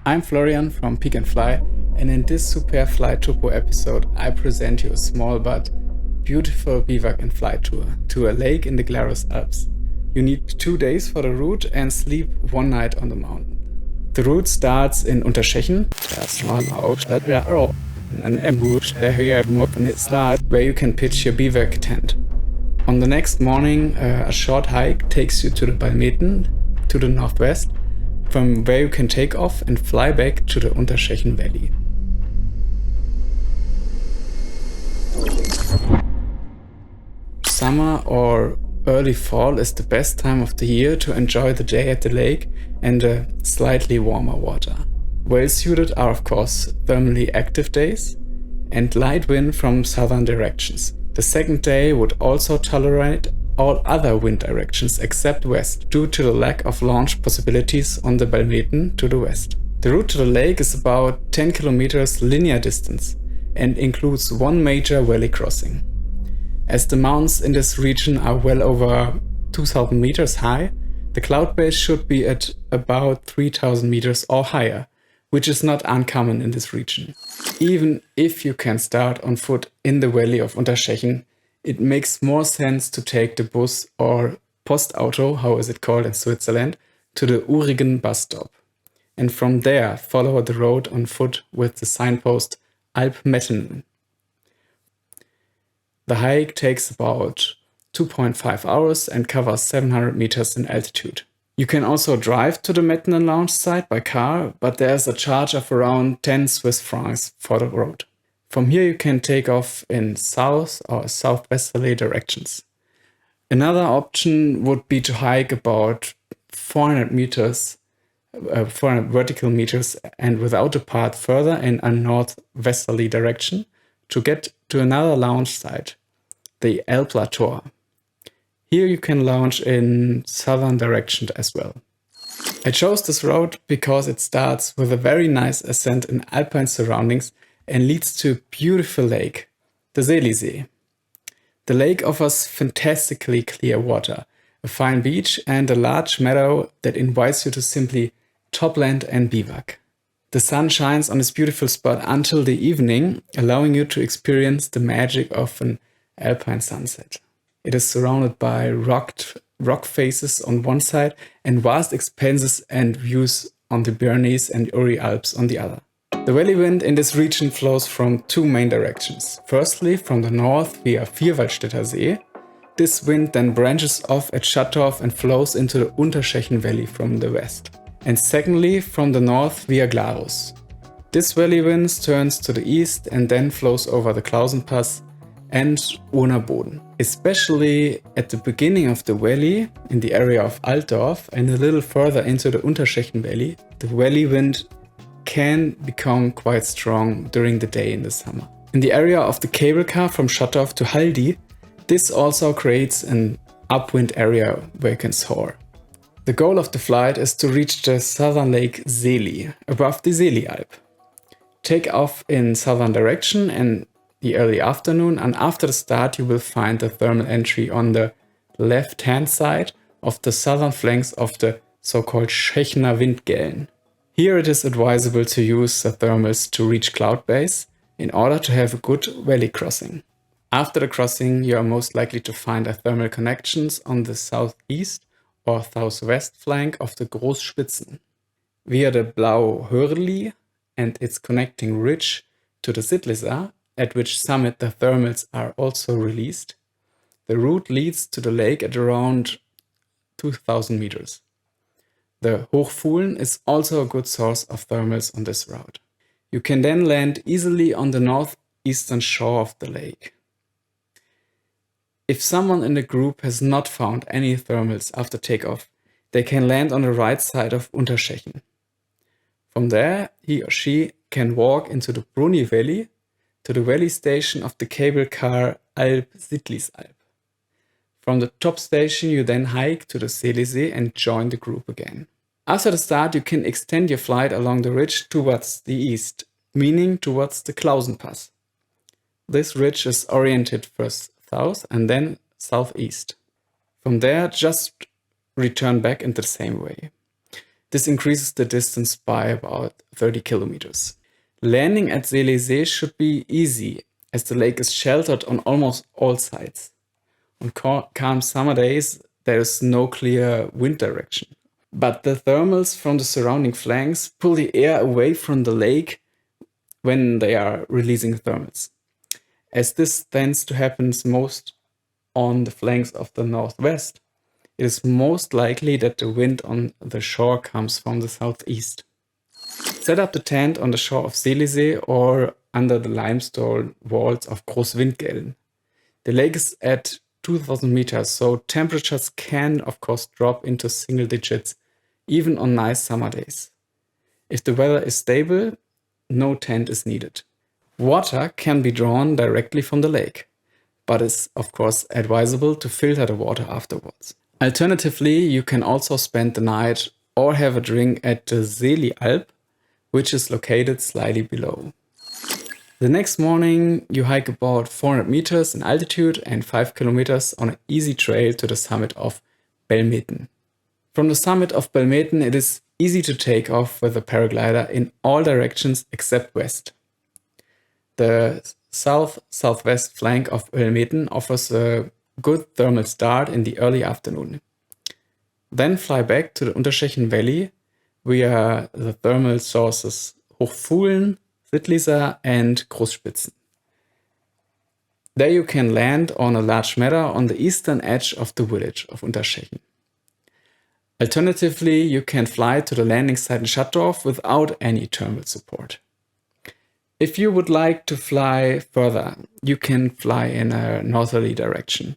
I'm Florian from Peak and Fly, and in this Super Fly TOPO episode, I present you a small but beautiful bivouac and fly tour to a lake in the Swiss Alps. You need 2 days for the route and sleep 1 night on the mountain. The route starts in Unterschächen, where you can pitch your bivouac tent. On the next morning, a short hike takes you to the Balmeten, to the northwest, from where you can take off and fly back to the Unterschächen Valley. Summer or early fall is the best time of the year to enjoy the day at the lake and the slightly warmer water. Well suited are of course thermally active days and light wind from southern directions. The second day would also tolerate all other wind directions except west due to the lack of launch possibilities on the Balmeten to the west. The route to the lake is about 10 kilometers linear distance and includes one major valley crossing. As the mountains in this region are well over 2000 meters high, the cloud base should be at about 3000 meters or higher, which is not uncommon in this region. Even if you can start on foot in the valley of Unterschächen, it makes more sense to take the bus or Postauto, how is it called in Switzerland, to the Urigen bus stop. And from there follow the road on foot with the signpost Alpmetten. The hike takes about 2.5 hours and covers 700 meters in altitude. You can also drive to the Mettenen launch site by car, but there's a charge of around 10 Swiss francs for the road. From here you can take off in south or southwesterly directions. Another option would be to hike about 400 vertical meters and without a path further in a northwesterly direction to get to another launch site, the El Plateau. Here you can launch in southern direction as well. I chose this route because it starts with a very nice ascent in alpine surroundings and leads to a beautiful lake, the Seelisee. The lake offers fantastically clear water, a fine beach and a large meadow that invites you to simply topland and bivouac. The sun shines on this beautiful spot until the evening, allowing you to experience the magic of an alpine sunset. It is surrounded by rock faces on one side and vast expanses and views on the Bernese and Uri Alps on the other. The valley wind in this region flows from 2 main directions. Firstly, from the north via Vierwaldstätter See. This wind then branches off at Schattdorf and flows into the Unterschächen Valley from the west. And secondly, from the north via Glarus. This valley wind turns to the east and then flows over the Klausenpass and Urnerboden. Especially at the beginning of the valley, in the area of Altdorf and a little further into the Unterschächen Valley, the valley wind can become quite strong during the day in the summer. In the area of the cable car from Schattdorf to Haldi, this also creates an upwind area where you can soar. The goal of the flight is to reach the southern lake Seeli, above the Seeli Alp. Take off in southern direction in the early afternoon, and after the start you will find the thermal entry on the left hand side of the southern flanks of the so-called Schächener Windgällen. Here it is advisable to use the thermals to reach cloud base in order to have a good valley crossing. After the crossing you are most likely to find a thermal connections on the southeast or southwest flank of the Großspitzen. Via the Blau Hörli and its connecting ridge to the Sittlisar, at which summit the thermals are also released, the route leads to the lake at around 2000 meters. The Hochfuhlen is also a good source of thermals on this route. You can then land easily on the northeastern shore of the lake. If someone in the group has not found any thermals after takeoff, they can land on the right side of Unterschächen. From there, he or she can walk into the Bruni Valley to the valley station of the cable car Alp Sittlis Alp. From the top station you then hike to the Seelisee and join the group again. After the start you can extend your flight along the ridge towards the east, meaning towards the Klausenpass. This ridge is oriented first south and then southeast. From there just return back in the same way. This increases the distance by about 30 kilometers. Landing at Seelysee should be easy, as the lake is sheltered on almost all sides. On calm summer days, there is no clear wind direction. But the thermals from the surrounding flanks pull the air away from the lake when they are releasing thermals. As this tends to happen most on the flanks of the northwest, it is most likely that the wind on the shore comes from the southeast. Set up the tent on the shore of Seelysee or under the limestone walls of Großwindgällen. The lake is at 2000 meters, so temperatures can, of course, drop into single digits, even on nice summer days. If the weather is stable, no tent is needed. Water can be drawn directly from the lake, but it's, of course, advisable to filter the water afterwards. Alternatively, you can also spend the night or have a drink at the Swiss Alps, which is located slightly below. The next morning, you hike about 400 meters in altitude and 5 kilometers on an easy trail to the summit of Belmeten. From the summit of Belmeten, it is easy to take off with a paraglider in all directions except west. The south-southwest flank of Belmeten offers a good thermal start in the early afternoon. Then fly back to the Unterschächen Valley via the thermal sources Hochfuhlen, Sittliser and Großspitzen. There you can land on a large meadow on the eastern edge of the village of Unterschächen. Alternatively, you can fly to the landing site in Schattdorf without any thermal support. If you would like to fly further, you can fly in a northerly direction.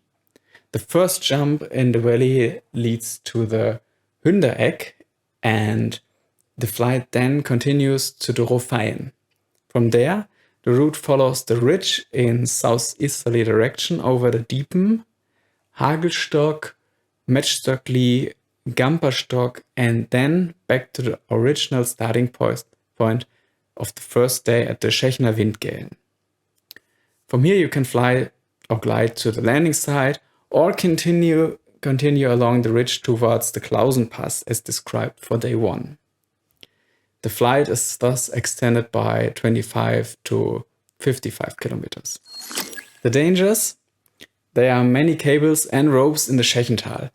The first jump in the valley leads to the Hundereck, and the flight then continues to the Rofeien. From there, the route follows the ridge in southeasterly direction over the Diepen, Hagelstock, Metzstöckli, Gamperstock, and then back to the original starting point of the first day at the Schächener Windgällen. From here you can fly or glide to the landing site or continue along the ridge towards the Klausen Pass as described for day 1. The flight is thus extended by 25 to 55 kilometers. The dangers? There are many cables and ropes in the Schächental,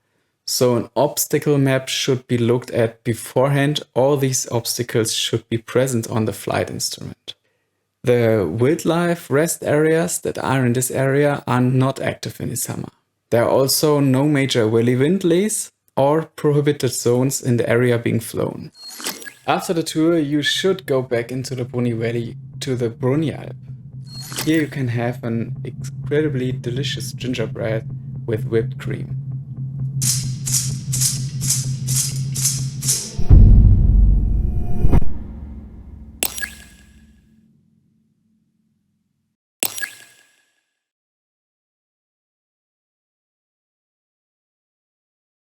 so an obstacle map should be looked at beforehand. All these obstacles should be present on the flight instrument. The wildlife rest areas that are in this area are not active in the summer. There are also no major valley windlays or prohibited zones in the area being flown. After the tour, you should go back into the Brunni Valley to the Brunni Alp. Here you can have an incredibly delicious gingerbread with whipped cream.